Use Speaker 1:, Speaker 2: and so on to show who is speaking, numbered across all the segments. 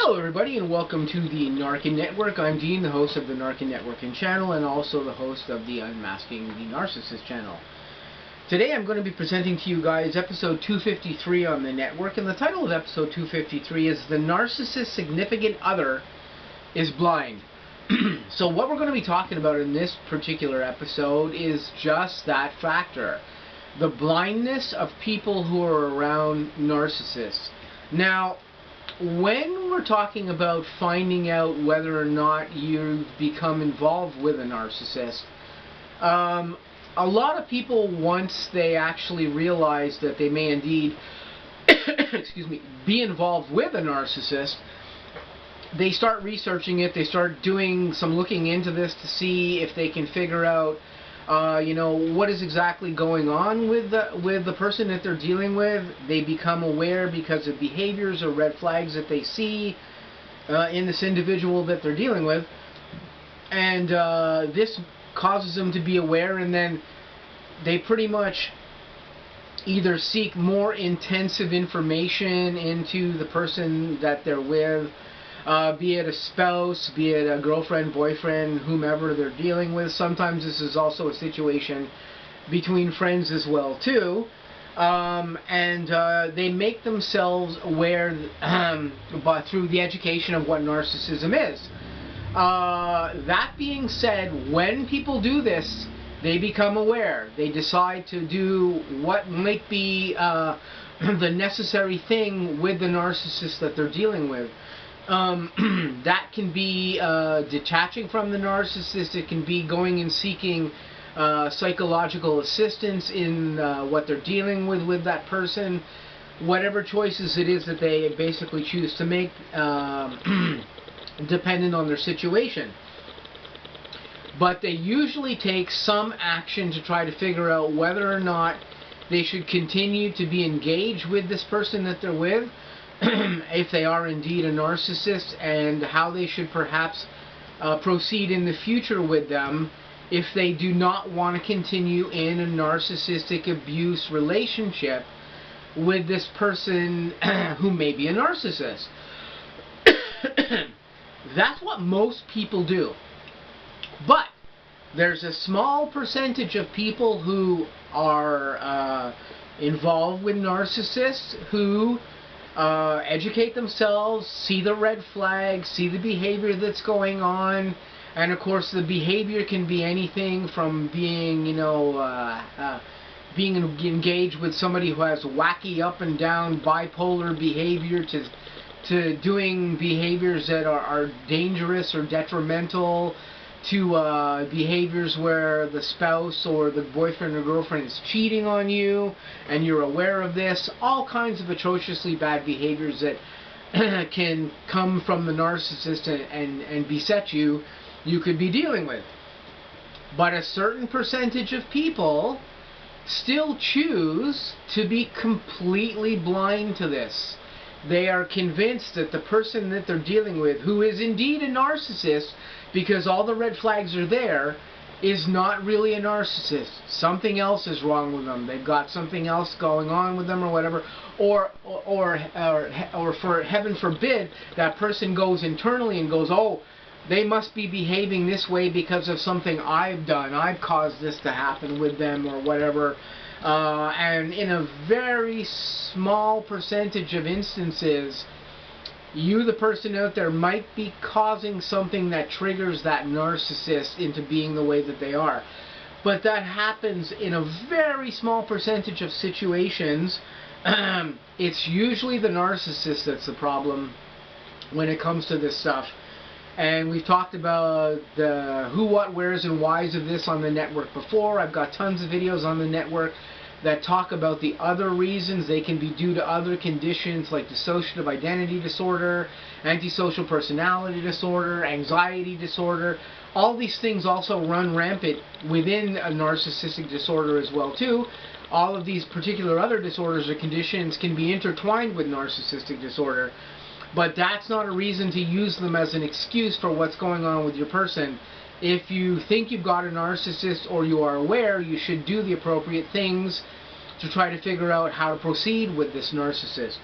Speaker 1: Hello everybody and welcome to the NARCN Network. I'm Dean, the host of the NARCN Networking channel and also the host of the Unmasking the Narcissist channel. Today I'm going to be presenting to you guys episode 253 on the network, and the title of episode 253 is The Narcissist Significant Other is Blind. So what we're going to be talking about in this particular episode is just that factor. The blindness of people who are around narcissists. Now, when we're talking about finding out whether or not you've become involved with a narcissist, a lot of people, once they actually realize that they may indeed excuse me, be involved with a narcissist, they start researching it, they start doing some looking into this to see if they can figure out what is exactly going on with the person that they're dealing with. They become aware because of behaviors or red flags that they see in this individual that they're dealing with, and this causes them to be aware, and then they pretty much either seek more intensive information into the person that they're with, be it a spouse, be it a girlfriend, boyfriend, whomever they're dealing with. Sometimes this is also a situation between friends as well too, and they make themselves aware through the education of what narcissism is. That being said, when people do this, they become aware. They decide to do what might be the necessary thing with the narcissist that they're dealing with. That can be detaching from the narcissist. It can be going and seeking psychological assistance in what they're dealing with that person. Whatever choices it is that they basically choose to make, dependent on their situation. But they usually take some action to try to figure out whether or not they should continue to be engaged with this person that they're with, if they are indeed a narcissist, and how they should perhaps proceed in the future with them if they do not want to continue in a narcissistic abuse relationship with this person who may be a narcissist. That's what most people do. But there's a small percentage of people who are involved with narcissists who educate themselves, see the red flags, see the behavior that's going on, and of course the behavior can be anything from being, being engaged with somebody who has wacky up and down bipolar behavior to doing behaviors that are dangerous or detrimental, to behaviors where the spouse or the boyfriend or girlfriend is cheating on you and you're aware of this. All kinds of atrociously bad behaviors that can come from the narcissist and beset you, you could be dealing with. But a certain percentage of people still choose to be completely blind to this. They are convinced that the person that they're dealing with, who is indeed a narcissist, because all the red flags are there, is not really a narcissist. Something else is wrong with them. They've got something else going on with them or whatever. Or for heaven forbid, that person goes internally and goes, oh, they must be behaving this way because of something I've done. I've caused this to happen with them or whatever. And in a very small percentage of instances, you, the person out there, might be causing something that triggers that narcissist into being the way that they are. But that happens in a very small percentage of situations. It's usually the narcissist that's the problem when it comes to this stuff. And we've talked about the who, what, wheres, and whys of this on the network before. I've got tons of videos on the network that talk about the other reasons. They can be due to other conditions like dissociative identity disorder, antisocial personality disorder, anxiety disorder. All these things also run rampant within a narcissistic disorder as well too. All of these particular other disorders or conditions can be intertwined with narcissistic disorder. But that's not a reason to use them as an excuse for what's going on with your person. If you think you've got a narcissist or you are aware, you should do the appropriate things to try to figure out how to proceed with this narcissist.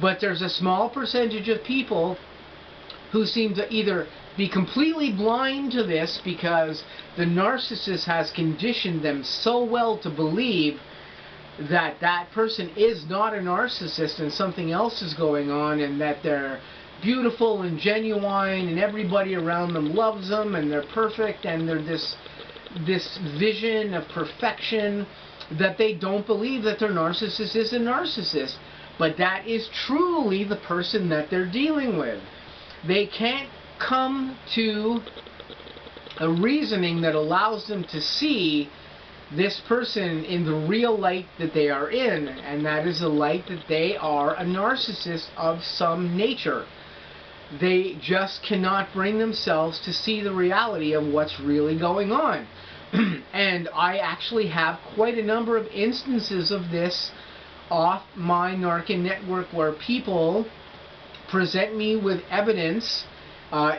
Speaker 1: But there's a small percentage of people who seem to either be completely blind to this because the narcissist has conditioned them so well to believe that that person is not a narcissist and something else is going on, and that they're beautiful and genuine and everybody around them loves them and they're perfect and they're this vision of perfection, that they don't believe that their narcissist is a narcissist. But that is truly the person that they're dealing with. They can't come to a reasoning that allows them to see this person in the real light that they are in, and that is the light that they are a narcissist of some nature. They just cannot bring themselves to see the reality of what's really going on. And I actually have quite a number of instances of this off my NARCN network, where people present me with evidence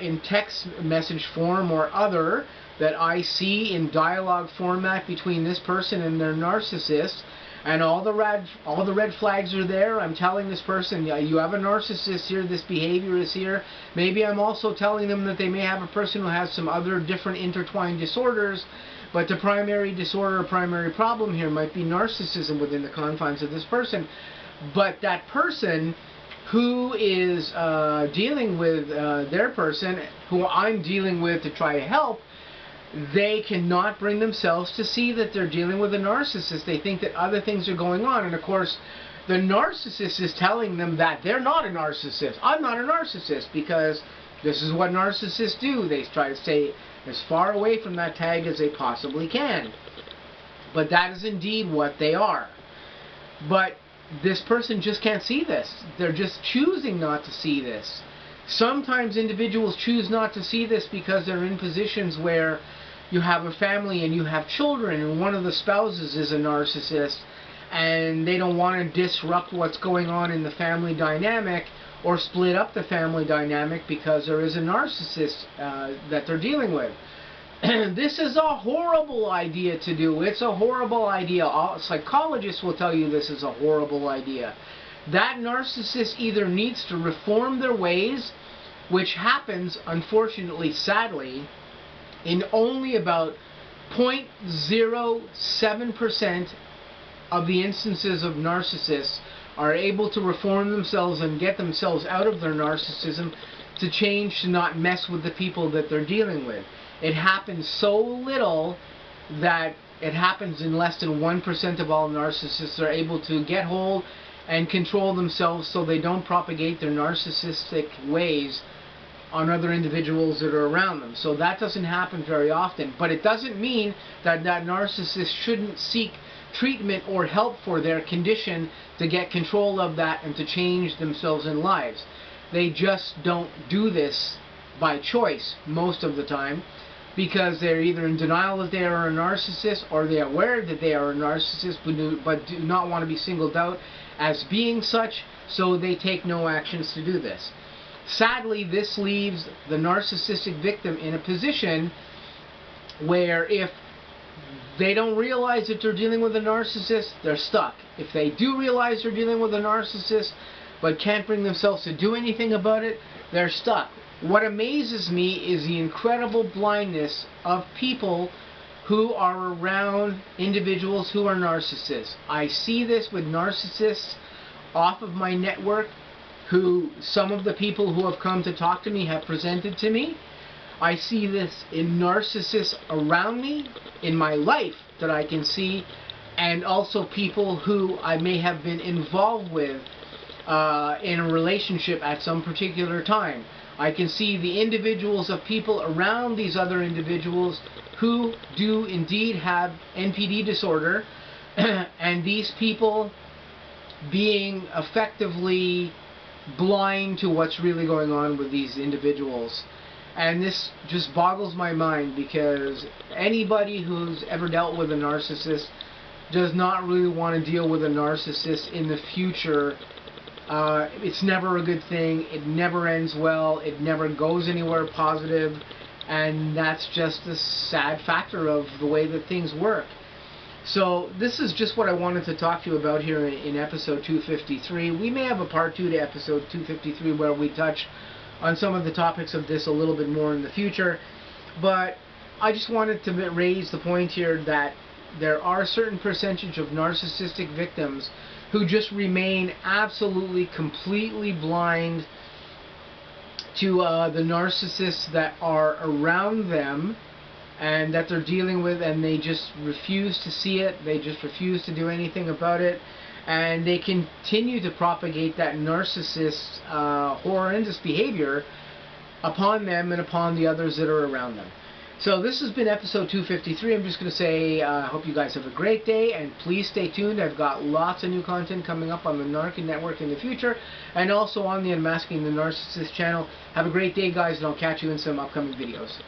Speaker 1: in text message form or other that I see in dialogue format between this person and their narcissist, and all the red flags are there. I'm telling this person, yeah, you have a narcissist here, this behavior is here. Maybe I'm also telling them that they may have a person who has some other different intertwined disorders, but the primary disorder or primary problem here might be narcissism within the confines of this person. But that person who is dealing with their person, who I'm dealing with to try to help, they cannot bring themselves to see that they're dealing with a narcissist. They think that other things are going on. And of course, the narcissist is telling them that they're not a narcissist. I'm not a narcissist, because this is what narcissists do. They try to stay as far away from that tag as they possibly can. But that is indeed what they are. But this person just can't see this. They're just choosing not to see this. Sometimes individuals choose not to see this because they're in positions where you have a family and you have children, and one of the spouses is a narcissist, and they don't want to disrupt what's going on in the family dynamic or split up the family dynamic because there is a narcissist that they're dealing with. This is a horrible idea to do. It's a horrible idea. All psychologists will tell you this is a horrible idea. That narcissist either needs to reform their ways, which happens, unfortunately, sadly, in only about 0.07% of the instances of narcissists are able to reform themselves and get themselves out of their narcissism to change, to not mess with the people that they're dealing with. It happens so little that it happens in less than 1% of all narcissists are able to get hold and control themselves so they don't propagate their narcissistic ways on other individuals that are around them. So that doesn't happen very often. But it doesn't mean that that narcissist shouldn't seek treatment or help for their condition to get control of that and to change themselves in lives. They just don't do this by choice most of the time, because they're either in denial that they are a narcissist, or they're aware that they are a narcissist but do not want to be singled out as being such, so they take no actions to do this. Sadly, this leaves the narcissistic victim in a position where if they don't realize that they're dealing with a narcissist, they're stuck. If they do realize they're dealing with a narcissist but can't bring themselves to do anything about it, they're stuck. What amazes me is the incredible blindness of people who are around individuals who are narcissists. I see this with narcissists off of my network, who some of the people who have come to talk to me have presented to me. I see this in narcissists around me, in my life that I can see, and also people who I may have been involved with in a relationship at some particular time. I can see the individuals of people around these other individuals who do indeed have NPD disorder, and these people being effectively blind to what's really going on with these individuals. And this just boggles my mind, because anybody who's ever dealt with a narcissist does not really want to deal with a narcissist in the future. It's never a good thing. It never ends well. It never goes anywhere positive. And that's just the sad factor of the way that things work. So this is just what I wanted to talk to you about here in episode 253. We may have a part 2 to episode 253 where we touch on some of the topics of this a little bit more in the future. But I just wanted to raise the point here that there are a certain percentage of narcissistic victims who just remain absolutely, completely blind to the narcissists that are around them and that they're dealing with, and they just refuse to see it, they just refuse to do anything about it, and they continue to propagate that narcissist horrendous behavior upon them and upon the others that are around them. So this has been episode 253. I'm just going to say I hope you guys have a great day, and please stay tuned. I've got lots of new content coming up on the NARCN network in the future, and also on the Unmasking the Narcissist channel. Have a great day, guys, and I'll catch you in some upcoming videos.